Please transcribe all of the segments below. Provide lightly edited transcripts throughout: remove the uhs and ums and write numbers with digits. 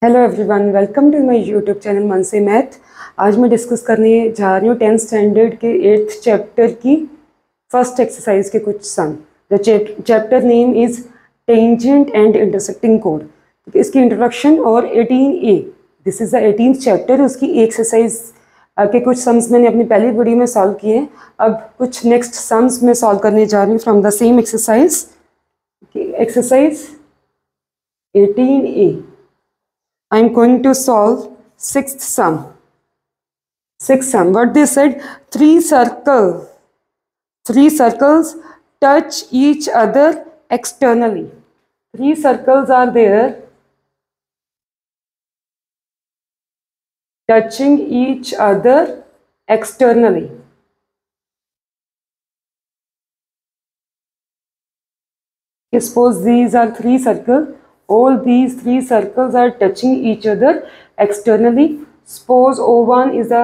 Hello everyone, welcome to my YouTube channel मन से math. आज मैं डिस्कस करने जा रही हूँ 10th स्टैंडर्ड के 8th चैप्टर की फर्स्ट एक्सरसाइज के कुछ sum. The chapter name is tangent and intersecting कोड। इसकी इंट्रोडक्शन और 18A, this is the 18th chapter. उसकी एक्सरसाइज के कुछ सम्स मैंने अपनी पहली वीडियो में सॉल्व किए हैं। अब कुछ नेक्स्ट सम्स में सॉल्व करने जा रही हूँ from the same exercise. Exercise 18A. I'm going to solve sixth sum. Sixth sum. What they said, three circles touch each other externally. Three circles are there touching each other externally. Suppose these are three circles. All these three circles are touching each other externally. Suppose O1 is the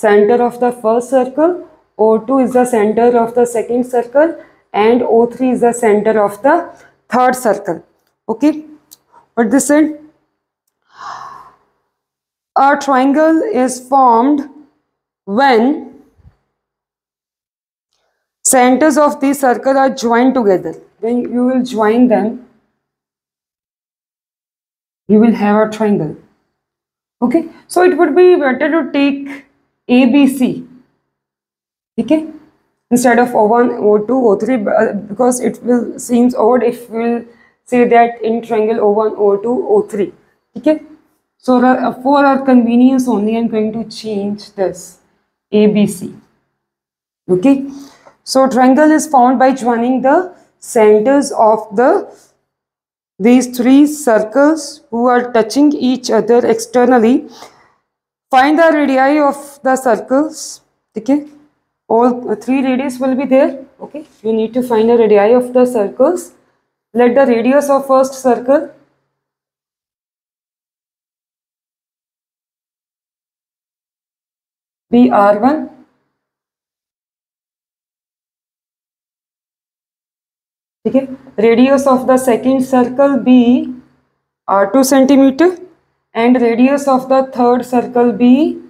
center of the first circle, O2 is the center of the second circle, and O3 is the center of the third circle. Okay, what this said? A triangle is formed when centers of these circles are joined together. When you will join them, you will have a triangle. Okay, so it would be better to take ABC, okay, instead of O1, O2, O3, because it will seems odd if we will say that in triangle O1, O2, O3. Okay, so for our convenience only, I am going to change this ABC. Okay, so triangle is formed by joining the centers of these three circles who are touching each other externally. Find the radii of the circles. Okay, all three radius will be there. Okay, you need to find the radii of the circles. Let the radius of first circle be R1. Okay, radius of the second circle be R2 centimeter, and radius of the third circle be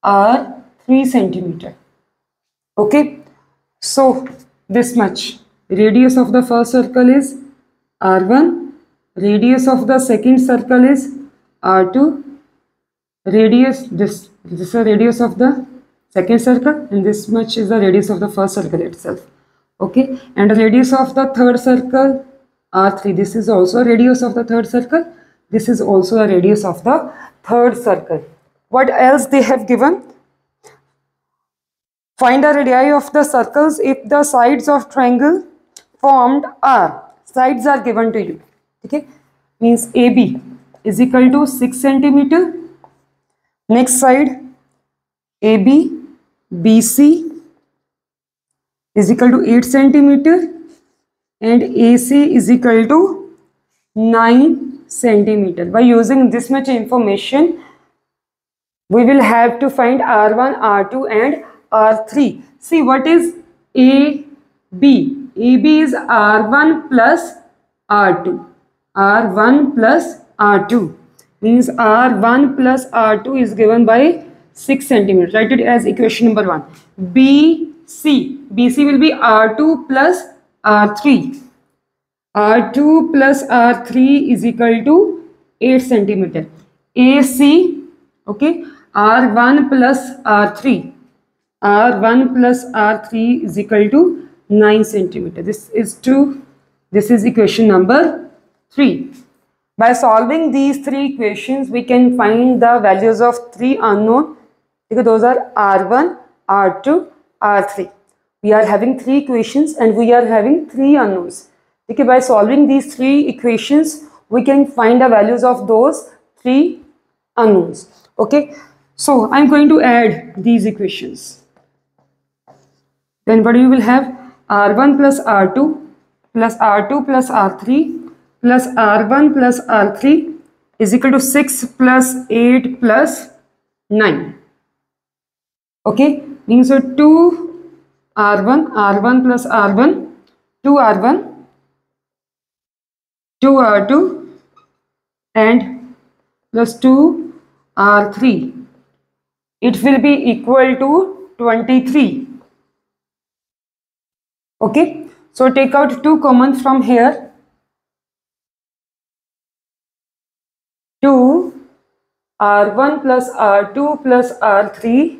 R3 centimeter. Okay, so this much radius of the first circle is R1, radius of the second circle is R2, radius this is the radius of the second circle, and this much is the radius of the first circle itself. Okay, and the radius of the third circle R3, this is also radius of the third circle, this is also a radius of the third circle. What else they have given? Find the radii of the circles if the sides of triangle formed are, sides are given to you. Okay, means AB is equal to 6 centimeter, next side AB BC is equal to 8 centimeter, and AC is equal to 9 centimeter. By using this much information, we will have to find R1, R2 and R3. See, what is AB? AB is R1 plus R2. R1 plus R2 means R1 plus R2 is given by 6 centimeters. Write it as equation number 1. BC will be R2 plus R3. R2 plus R3 is equal to 8 centimeter. AC, okay, R1 plus R3. R1 plus R3 is equal to 9 centimeter. This is equation number 3. By solving these three equations, we can find the values of three unknown, because those are R1, R2, R3. We are having three equations and we are having three unknowns. Okay, by solving these three equations, we can find the values of those three unknowns. Okay, so I'm going to add these equations. Then what you will have? R1 plus R2 plus R2 plus R3 plus R1 plus R3 is equal to 6 plus 8 plus 9. Okay, means 2R1 plus R1, 2R1, 2R2 and plus 2 R3. It will be equal to 23. Okay, so take out 2 common from here. 2 R1 plus R2 plus R3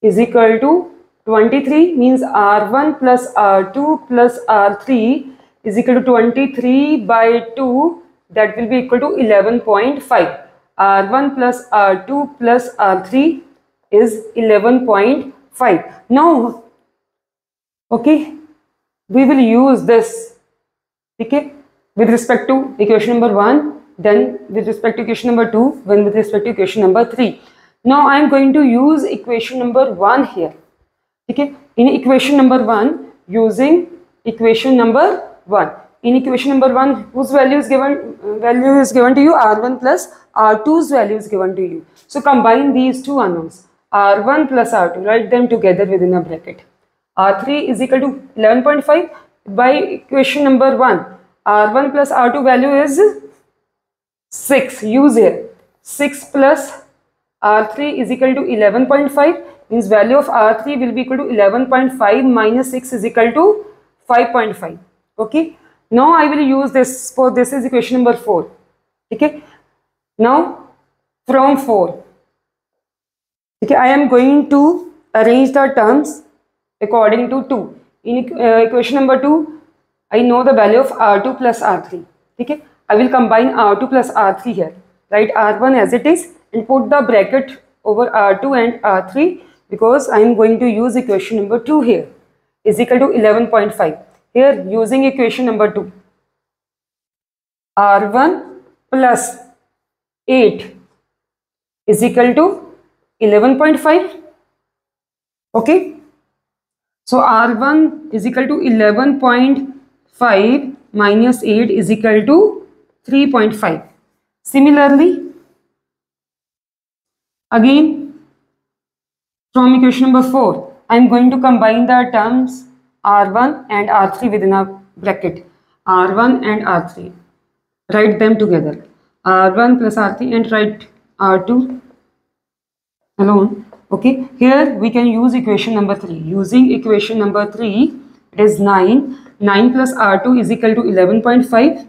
is equal to 23, means R1 plus R2 plus R3 is equal to 23 by 2, that will be equal to 11.5. R1 plus R2 plus R3 is 11.5. Now, okay, we will use this, okay, with respect to equation number 1, then with respect to equation number 2, then with respect to equation number 3. Now I am going to use equation number 1 here. Okay, in equation number 1, using equation number 1. In equation number 1, whose value is given to you? R1 plus R2's value is given to you. So combine these two unknowns, R1 plus R2, write them together within a bracket. R3 is equal to 11.5 by equation number 1. R1 plus R2 value is 6. Use here. 6 plus R3 is equal to 11.5, means value of R3 will be equal to 11.5 minus 6 is equal to 5.5. Okay. Now I will use this for this is equation number 4. Okay. Now from 4. Okay, I am going to arrange the terms according to 2. In equation number 2, I know the value of R2 plus R3. Okay. I will combine R2 plus R3 here. Write R1 as it is and put the bracket over R2 and R3 because I am going to use equation number 2 here is equal to 11.5. Here using equation number 2, R1 plus 8 is equal to 11.5. Okay. So R1 is equal to 11.5 minus 8 is equal to 3.5. Similarly, again from equation number 4, I am going to combine the terms R1 and R3 within a bracket. R1 and R3. Write them together. R1 plus R3 and write R2 alone. Okay. Here we can use equation number 3. Using equation number 3, it is 9. 9 plus R2 is equal to 11.5.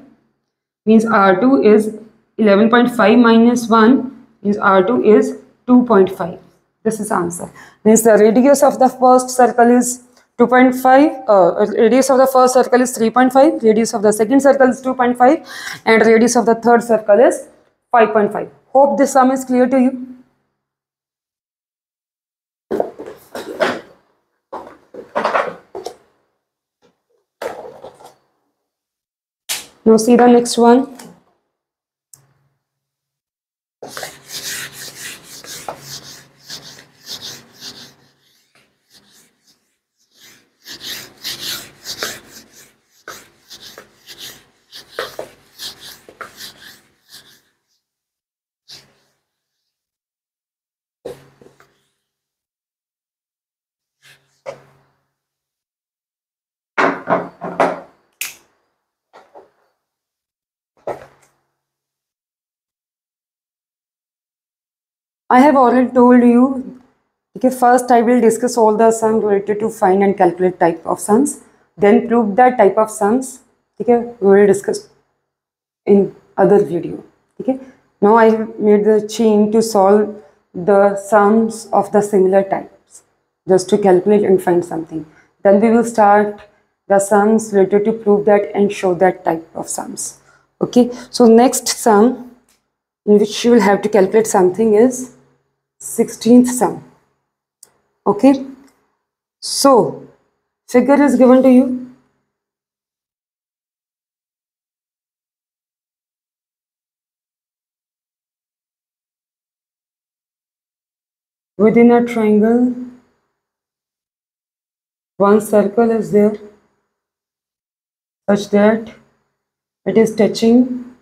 Means R2 is 11.5 minus 1 means R2 is 2.5. This is answer. Means the radius of the first circle is 2.5, radius of the first circle is 3.5, radius of the second circle is 2.5 and radius of the third circle is 5.5. Hope this sum is clear to you. Now see the next one. I have already told you, okay, first I will discuss all the sums related to find and calculate type of sums, then prove that type of sums, okay, we will discuss in other video. Okay, now I have made the chain to solve the sums of the similar types, just to calculate and find something. Then we will start the sums related to prove that and show that type of sums. Okay, so next sum in which you will have to calculate something is 16th sum. Okay, so figure is given to you. Within a triangle, one circle is there such that it is touching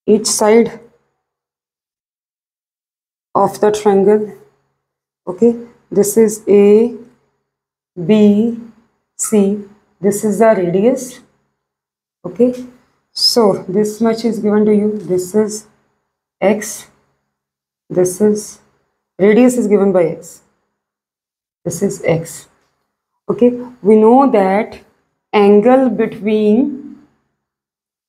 each side of the triangle. Okay, this is A, B, C. This is the radius. Okay, So this much is given to you. This is x, this is radius is given by x, this is x. Okay, we know that angle between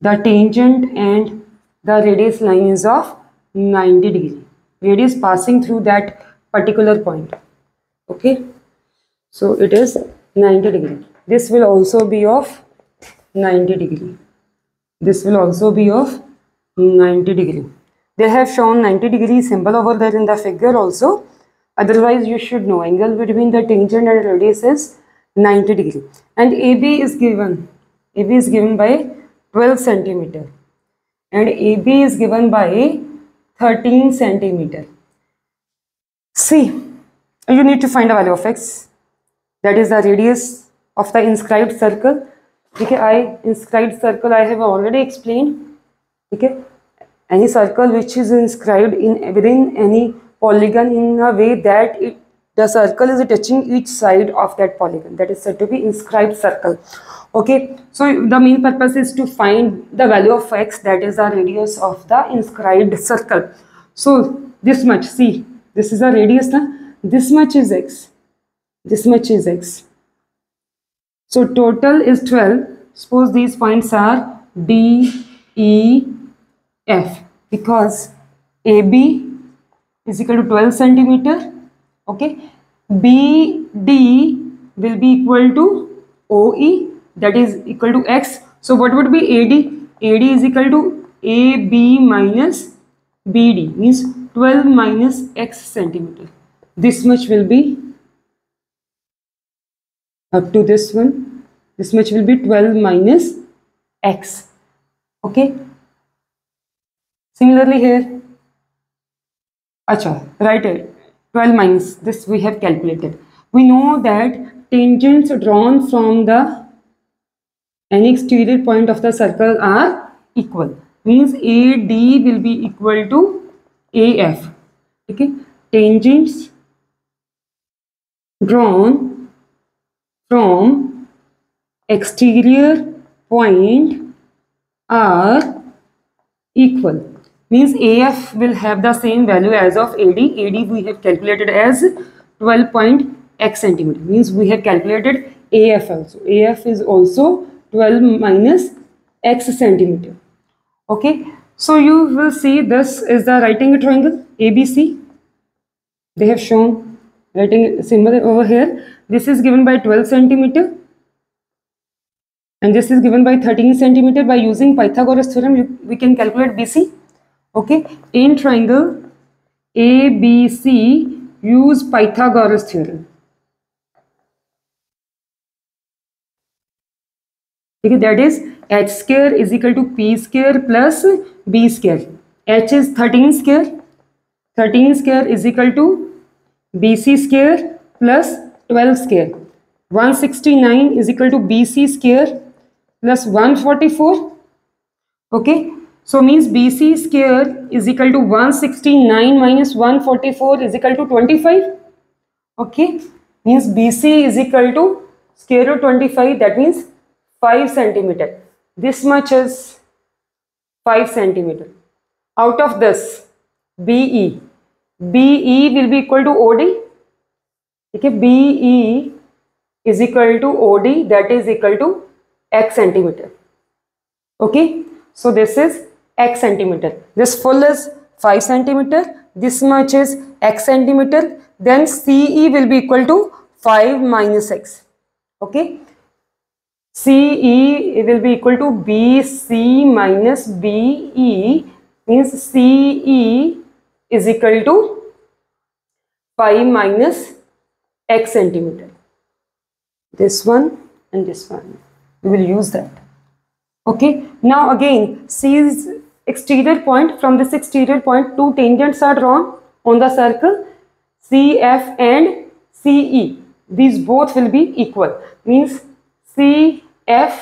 the tangent and the radius line is of 90 degree. Radius passing through that particular point. Okay, so it is 90 degree. This will also be of 90 degree. This will also be of 90 degree. They have shown 90 degree symbol over there in the figure also. Otherwise you should know angle between the tangent and radius is 90 degree. And AB is given. AB is given by 12 centimeter. And AB is given by 13 centimeter. See, you need to find the value of x. That is the radius of the inscribed circle. Okay, inscribed circle I have already explained. Okay, any circle which is inscribed in within any polygon in a way that the circle is touching each side of that polygon, that is said to be inscribed circle. Okay, so the main purpose is to find the value of x, that is the radius of the inscribed circle. So this much, see, this is the radius, this much is x, this much is x. So total is 12. Suppose these points are D, E, F, because AB is equal to 12 centimeter. Okay, BD will be equal to OE, that is equal to x. So what would be AD? AD is equal to AB minus BD, means 12 minus x centimeter. This much will be up to this one. This much will be 12 minus x. Okay. Similarly here, acha, right, 12 minus this we have calculated. We know that tangents drawn from the any exterior point of the circle are equal. Means AD will be equal to AF. Okay, tangents drawn from exterior point are equal. Means AF will have the same value as of AD. AD we have calculated as 12.x centimeter. Means we have calculated AF also. AF is also 12 minus x centimeter. Okay. So you will see this is the right angle triangle ABC. They have shown right angle symbol over here. This is given by 12 centimeter. And this is given by 13 centimeter. By using Pythagoras theorem, we can calculate BC. Okay, in triangle ABC, use Pythagoras theorem. Okay, that is h square is equal to p square plus b square. H is 13 square. 13 square is equal to BC square plus 12 square. 169 is equal to BC square plus 144. Okay. So means BC square is equal to 169 minus 144 is equal to 25. Okay. Means BC is equal to square root 25. That means 5 centimeter. This much is 5 centimeter. Out of this, BE. BE will be equal to OD. Okay. BE is equal to OD, that is equal to x centimeter. Okay. So this is x centimeter. This full is 5 centimeter. This much is x centimeter. Then CE will be equal to 5 minus x. Okay. CE will be equal to BC minus BE, means CE is equal to 5 minus x centimeter. This one and this one. We will use that. Okay. Now again, C's exterior point. From this exterior point, two tangents are drawn on the circle, CF and CE. These both will be equal. Means CF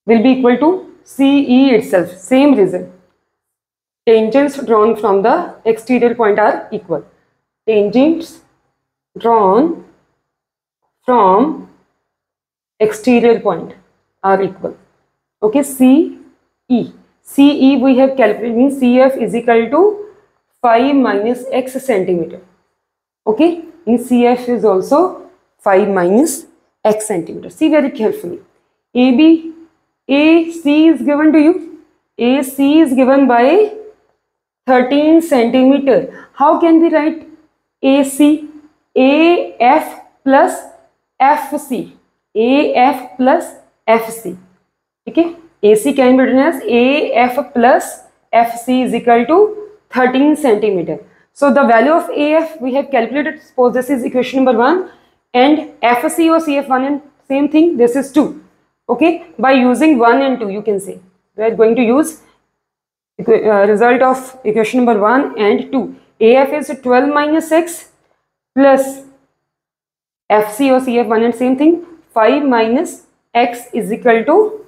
will be equal to CE itself. Same reason. Tangents drawn from the exterior point are equal. Tangents drawn from exterior point are equal. Okay, C E. CE we have calculated, means CF is equal to 5 minus x centimeter. Okay, means CF is also 5 minus x centimeter. See very carefully. AC is given to you. AC is given by 13 centimeter. How can we write AC? AF plus FC. AF plus FC. Okay, AC can be written as AF plus FC is equal to 13 centimeter. So the value of AF we have calculated. Suppose this is equation number 1 and FC or CF1 and same thing, this is 2. Okay, by using 1 and 2 you can say we are going to use result of equation number 1 and 2. AF is 12 minus x plus FC or CF1 and same thing, 5 minus x is equal to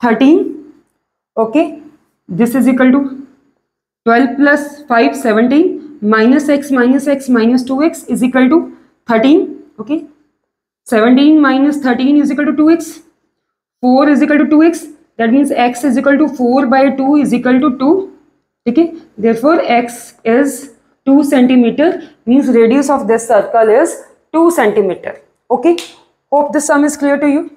13. Okay, this is equal to 12 plus 5, 17, minus x minus 2x is equal to 13. Okay, 17 minus 13 is equal to 2x. 4 is equal to 2x. That means x is equal to 4 by 2 is equal to 2. Okay, therefore x is 2 centimeter, means radius of this circle is 2 centimeter. Okay, hope this sum is clear to you.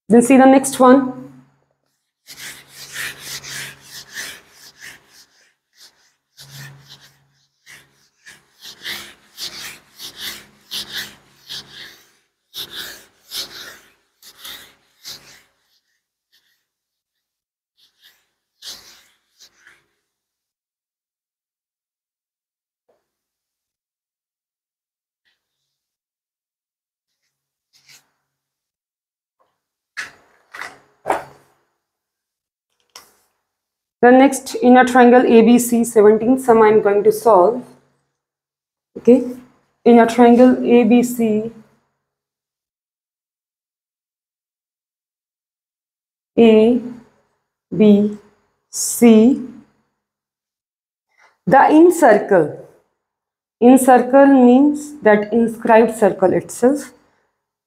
Then see the next one. The next in a triangle ABC 17 sum I am going to solve. Okay, in a triangle ABC, A, B, C, the incircle means that inscribed circle itself.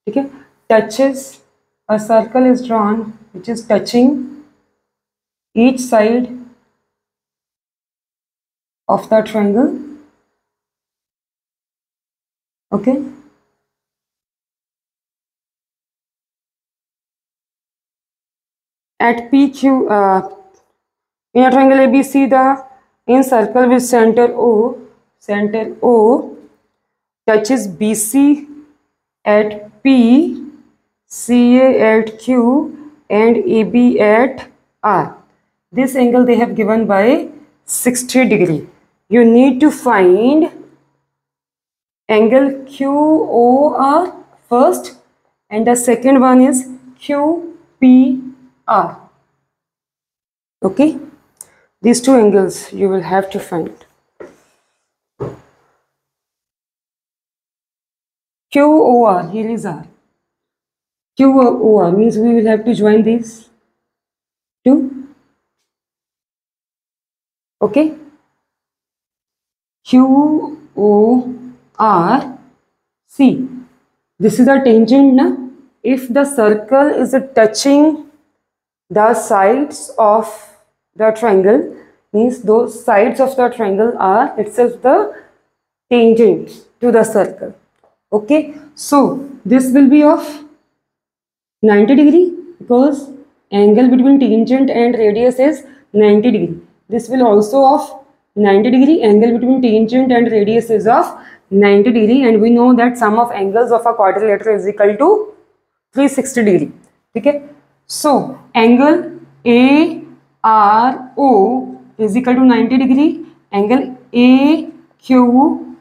Okay, touches, a circle is drawn which is touching each side of the triangle. Okay, at PQ in a triangle ABC, the incircle with center O touches BC at P, CA at Q and AB at R. This angle they have given by 60 degree. You need to find angle QOR first and the second one is QPR. Okay, these two angles you will have to find. QOR, here is R. QOR means we will have to join these two. Okay, QOR, see, this is a tangent now. If the circle is touching the sides of the triangle, means those sides of the triangle are itself the tangent to the circle. Okay, so this will be of 90 degree because angle between tangent and radius is 90 degree. This will also of 90 degree, angle between tangent and radius is of 90 degree, and we know that sum of angles of a quadrilateral is equal to 360 degree. Okay, so angle ARO is equal to 90 degree, angle AQO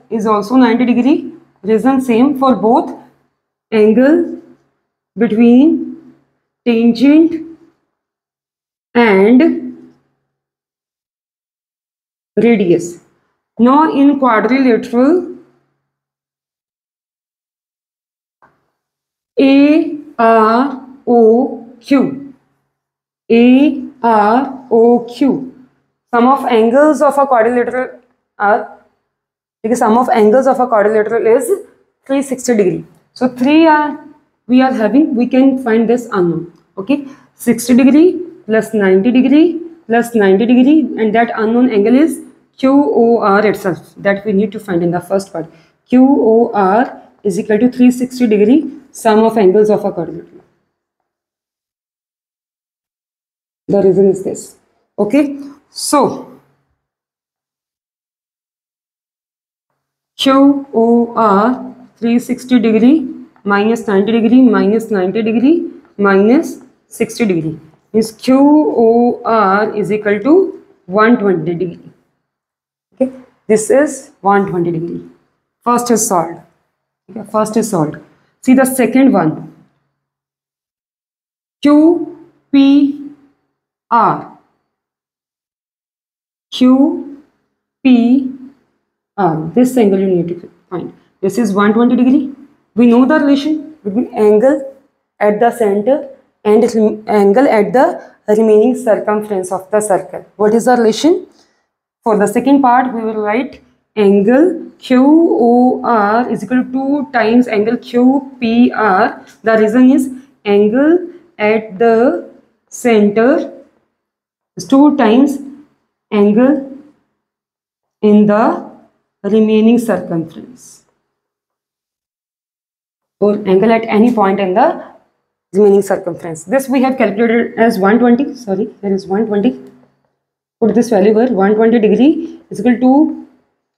is also 90 degree. Reason same for both, angle between tangent and radius. Now in quadrilateral, AROQ, sum of angles of a quadrilateral are, because sum of angles of a quadrilateral is 360 degree. So 3 are we are having, we can find this unknown. Okay, 60 degree plus 90 degree plus 90 degree, and that unknown angle is QOR itself, that we need to find in the first part. QOR is equal to 360 degree sum of angles of a quadrilateral. The reason is this. Okay, so QOR 360 degree minus 90 degree minus 90 degree minus 60 degree means QOR is equal to 120 degree. Okay, this is 120 degree. First is solved. Okay, first is solved. See the second one. QPR. QPR. This angle you need to find. This is 120 degree. We know the relation between angle at the center and angle at the remaining circumference of the circle. What is the relation? For the second part, we will write angle QOR is equal to 2 times angle QPR. The reason is angle at the center is 2 times angle in the remaining circumference, or angle at any point in the remaining circumference. This we have calculated as 120. Sorry, here is 120. Put this value here. 120 degree is equal to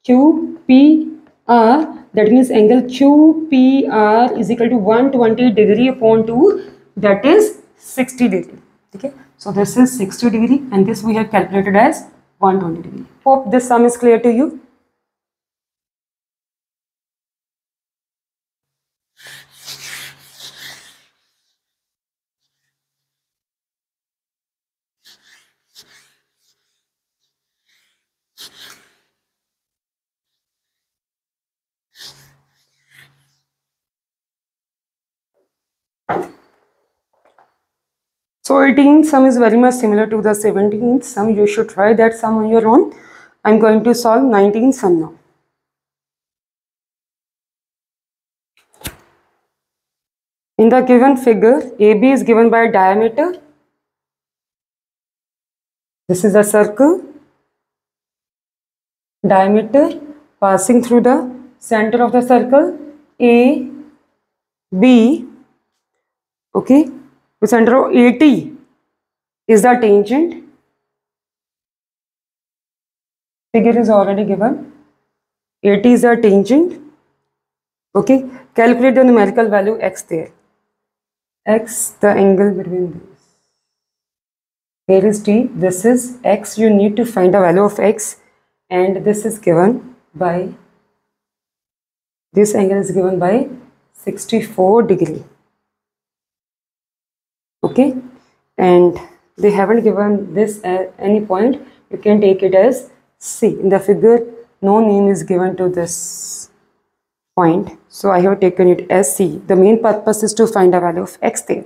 QPR. That means angle QPR is equal to 120 degree upon 2. That is 60 degree. Okay. So this is 60 degree, and this we have calculated as 120 degree. Hope this sum is clear to you. So 18th sum is very much similar to the 17th sum. You should try that sum on your own. I'm going to solve 19th sum now. In the given figure, AB is given by a diameter. This is a circle. Diameter passing through the center of the circle AB. Okay. The center of AT is the tangent. Figure is already given. AT is the tangent. Okay. Calculate the numerical value x there. X, the angle between these. Here is T. This is x. You need to find the value of x, and this is given by, this angle is given by 64 degree. Okay, and they haven't given this at any point. You can take it as C. In the figure, no name is given to this point, so I have taken it as C. The main purpose is to find the value of x there.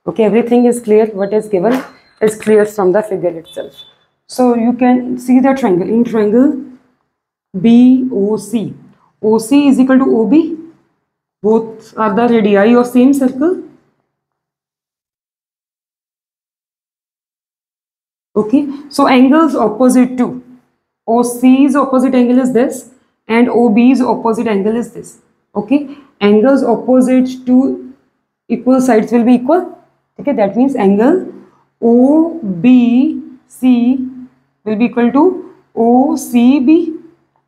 Okay, everything is clear. What is given is clear from the figure itself. So you can see the triangle. In triangle BOC, OC is equal to OB. Both are the radii of same circle. Okay, so angles opposite to OC's opposite angle is this, and OB's opposite angle is this. Okay, angles opposite to equal sides will be equal. Okay, that means angle OBC will be equal to OCB.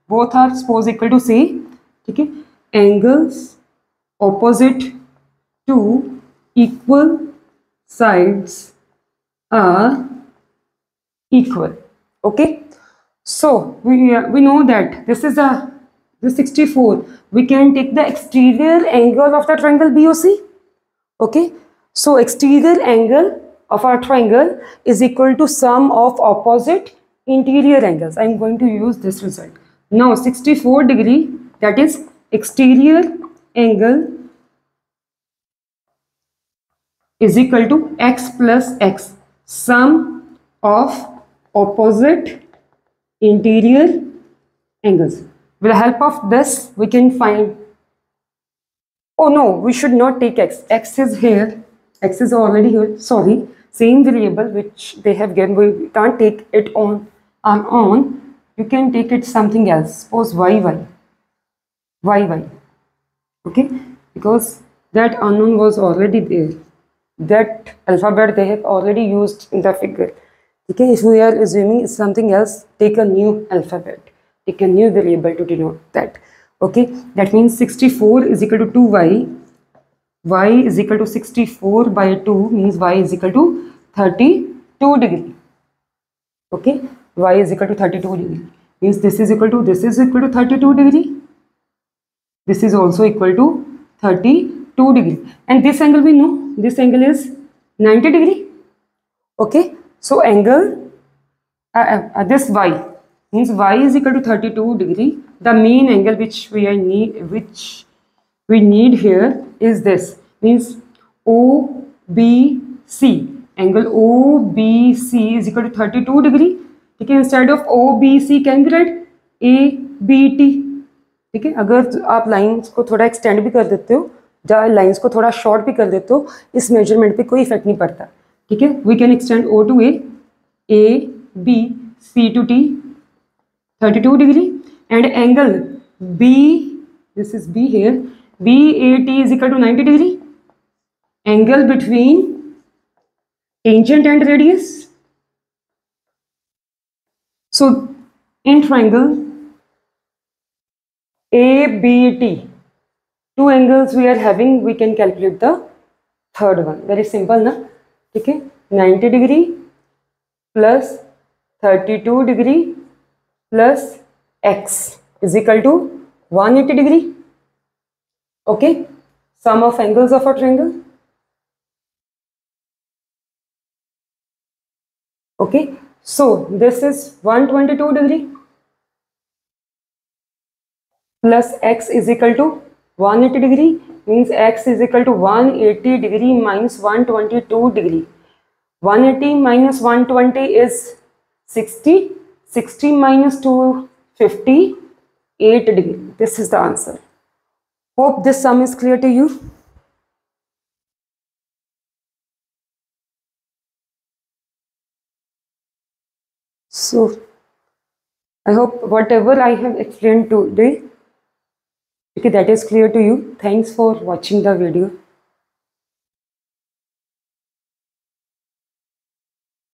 Both are suppose equal to C. Okay, angles opposite to equal sides are equal. Okay, so we know that this is the 64. We can take the exterior angle of the triangle BOC. Okay, so exterior angle of our triangle is equal to sum of opposite interior angles. I am going to use this result. Now 64 degree, that is exterior angle, is equal to x plus x, sum of opposite interior angles. With the help of this, we can find Oh no, we should not take x. X is here. X is already here. Sorry. Same variable which they have given. We can't take it on our own. You can take it something else. Suppose y y. Y y. Okay? Because that unknown was already there. That alphabet they have already used in the figure. Okay? If we are assuming it's something else, take a new alphabet. Take a new variable to denote that. Okay, that means 64 is equal to 2y. Y is equal to 64 by 2 means y is equal to 32 degree. Okay, y is equal to 32 degree means this is equal to 32 degree. This is also equal to 32 degree, and this angle we know, this angle is 90 degree. Okay, so angle this y means y is equal to 32 degree. The main angle which we need here is this, means OBC. Angle OBC is equal to 32 degree. ठीक है, instead of OBC can be write ABT. ठीक है, अगर आप lines को थोड़ा extend भी कर देते हो या लाइंस को थोड़ा शॉर्ट भी कर देते हो, इस मेजरमेंट पे कोई इफेक्ट नहीं पड़ता. ठीक है, we can extend O to A, B, C to T, 32 degree, and angle B, this is B here, BAT is equal to 90 degree. Angle between tangent and radius. So in triangle ABT, two angles we are having, we can calculate the third one. Very simple na. Okay, 90 degree plus 32 degree plus x is equal to 180 degree. Okay, sum of angles of a triangle. Okay, so this is 122 degree plus x is equal to 180 degree, means x is equal to 180 degree minus 122 degree. 180 minus 120 is 60. 60 minus 2, 58 degree. This is the answer. Hope this sum is clear to you. So I hope whatever I have explained today, okay, that is clear to you. Thanks for watching the video.